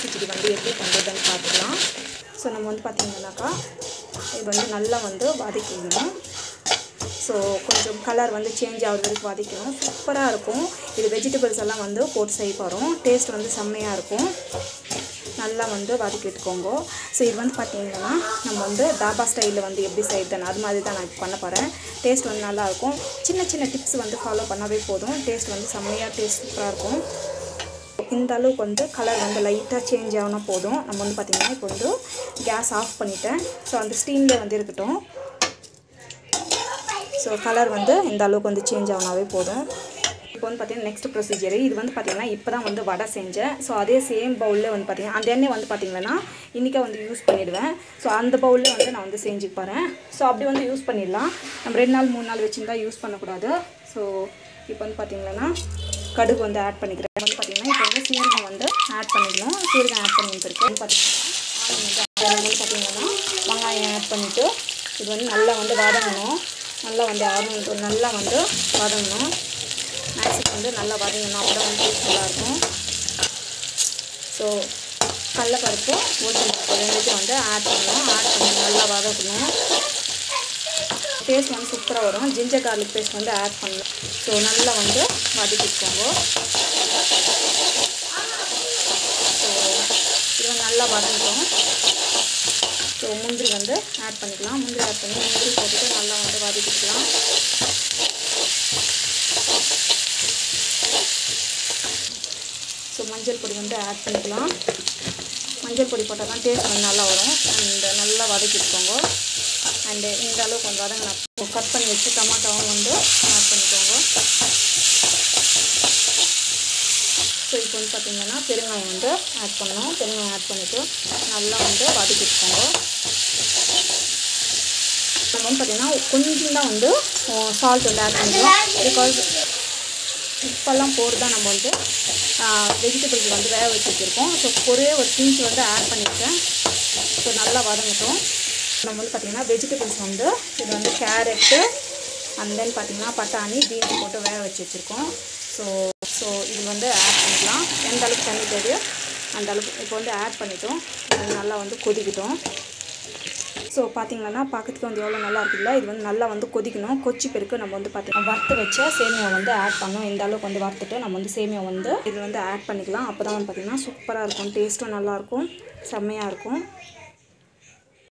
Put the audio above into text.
கிச்சடி வந்து எப்படி பண்ணுறதுன்னு பார்த்துக்கலாம். ஸோ நம்ம வந்து பார்த்திங்கன்னாக்கா இது வந்து நல்லா வந்து வதக்கிக்கணும். ஸோ கொஞ்சம் கலர் வந்து சேஞ்ச் ஆகுது வரைக்கும் வதக்கணும். சூப்பராக இருக்கும். இது வெஜிடபிள்ஸ் எல்லாம் வந்து போட்டு செய்ய போகிறோம். டேஸ்ட் வந்து செம்மையாக இருக்கும். நல்லா வந்து வதக்கி எடுத்துக்கோங்க. ஸோ இது வந்து பார்த்திங்கன்னா நம்ம வந்து தாபா ஸ்டைலில் வந்து எப்படி செய்யுதுன்னு அது மாதிரி தான் நான் இப்போ பண்ண போகிறேன். டேஸ்ட் வந்து நல்லாயிருக்கும். சின்ன சின்ன டிப்ஸ் வந்து ஃபாலோ பண்ணாவே போதும். டேஸ்ட் வந்து செம்மையாக டேஸ்ட் சூப்பராக இருக்கும். இந்த அளவுக்கு வந்து கலர் வந்து லைட்டாக சேஞ்ச் ஆகினா போதும். நம்ம வந்து பார்த்திங்கன்னா இப்போ வந்து கேஸ் ஆஃப் பண்ணிவிட்டேன். ஸோ அந்த ஸ்டீமில் வந்து இருக்கட்டும். ஸோ கலர் வந்து இந்த அளவுக்கு வந்து சேஞ்ச் ஆகினாவே போதும். இப்போ வந்து பார்த்திங்கன்னா நெக்ஸ்ட் ப்ரொசீஜர் இது வந்து பார்த்திங்கன்னா இப்போ தான் வந்து வடை செஞ்சேன். ஸோ அதே சேம் பவுலில் வந்து பார்த்திங்கன்னா அந்த எண்ணெய் வந்து பார்த்திங்கன்னா இன்றைக்கே வந்து யூஸ் பண்ணிவிடுவேன். ஸோ அந்த பவுலில் வந்து நான் வந்து செஞ்சு போகிறேன். ஸோ அப்படி வந்து யூஸ் பண்ணிடலாம். நம்ம 2 நாள் 3 நாள் வச்சுருந்தா யூஸ் பண்ணக்கூடாது. ஸோ இப்போ வந்து பார்த்திங்கன்னா கடுகு வந்து ஆட் பண்ணிக்கிறேன். வந்து பார்த்திங்கன்னா இப்போ வந்து சீரகம் வந்து ஆட் பண்ணிக்கணும். சீரகம் ஆட் பண்ணிட்டுருக்கு. பார்த்திங்கன்னா வந்து பார்த்திங்கன்னா வெங்காயம் ஆட் பண்ணிவிட்டு இது வந்து நல்லா வந்து வதங்கணும். நல்லா வந்து நல்லா வந்து வதங்கணும். மேக்ஸிக்கு வந்து நல்லா வதங்கணும். அப்போ தான் வந்து டேஸ்ட் நல்லாயிருக்கும். ஸோ கடலைப்பருப்பு உளுத்தம்பருப்பு ரெண்டுத்தையும் வந்து ஆட் பண்ணணும். ஆட் பண்ணி நல்லா வதக்கணும். டேஸ்ட் வந்து சூப்பராக வரும். ஜிஞ்சர் கார்லிக் பேஸ்ட் வந்து ஆட் பண்ணணும். ஸோ நல்லா வந்து வதக்கிக்கோங்க. ஸோ இது வந்து நல்லா வதங்கிடும். ஸோ முந்திரி வந்து ஆட் பண்ணிக்கலாம். முந்திரி ஆட் பண்ணி முந்திரி போட்டுட்டு நல்லா வந்து வதக்கிக்கலாம். ஸோ மஞ்சள் பொடி வந்து ஆட் பண்ணிக்கலாம். மஞ்சள் பொடி போட்டால் தான் டேஸ்ட் வந்து நல்லா வரும். அண்ட் நல்லா வதக்கிக்கோங்க. அண்டு இந்த அளவுக்கு கொஞ்சம் வதங்கினா கட் பண்ணி வச்சு டமாட்டோவும் வந்து ஆட் பண்ணிக்கோங்க. ஸோ இப்போ வந்து பார்த்திங்கன்னா பெருங்காயம் வந்து ஆட் பண்ணணும். பெருங்காயம் ஆட் பண்ணிவிட்டு நல்லா வந்து வதக்கிக்கோங்க. நம்ம வந்து பார்த்திங்கன்னா கொஞ்சம் தான் வந்து சால்ட் வந்து ஆட் பண்ணிக்கலாம். பிகாஸ் உப்பெல்லாம் போட்டு தான் நம்ம வந்து வெஜிடபிள்ஸ் வந்து வேக வச்சு வச்சுருக்கோம். ஸோ ஒரே ஒரு பிஞ்ச் வந்து ஆட் பண்ணியிருக்கேன். ஸோ நல்லா வதங்கட்டும். நம்ம வந்து பார்த்திங்கன்னா வெஜிடபிள்ஸ் வந்து இது வந்து கேரட்டு அண்ட் தென் பார்த்திங்கன்னா பட்டாணி பீன்ஸ் போட்டு வேக வச்சு வச்சுருக்கோம். ஸோ இது வந்து ஆட் பண்ணிக்கலாம். எந்த அளவுக்கு தண்ணி தேவையோ அந்த அளவுக்கு இப்போ வந்து ஆட் பண்ணிட்டோம். இது நல்லா வந்து கொதிக்கிட்டோம். ஸோ பார்த்திங்கன்னா பார்க்கறதுக்கு வந்து எவ்வளோ நல்லா இருக்குல்ல. இது வந்து நல்லா வந்து கொதிக்கணும். கொச்சி பெருக்கு நம்ம வந்து பார்த்திங்கன்னா வறுத்து வச்ச சேமியா வந்து ஆட் பண்ணோம். இந்த அளவுக்கு வந்து வறுத்துட்டு நம்ம வந்து சேமியா வந்து இது வந்து ஆட் பண்ணிக்கலாம். அப்போ தான் வந்து பார்த்திங்கன்னா சூப்பராக இருக்கும். டேஸ்ட்டும் நல்லாயிருக்கும். செம்மையாக இருக்கும்.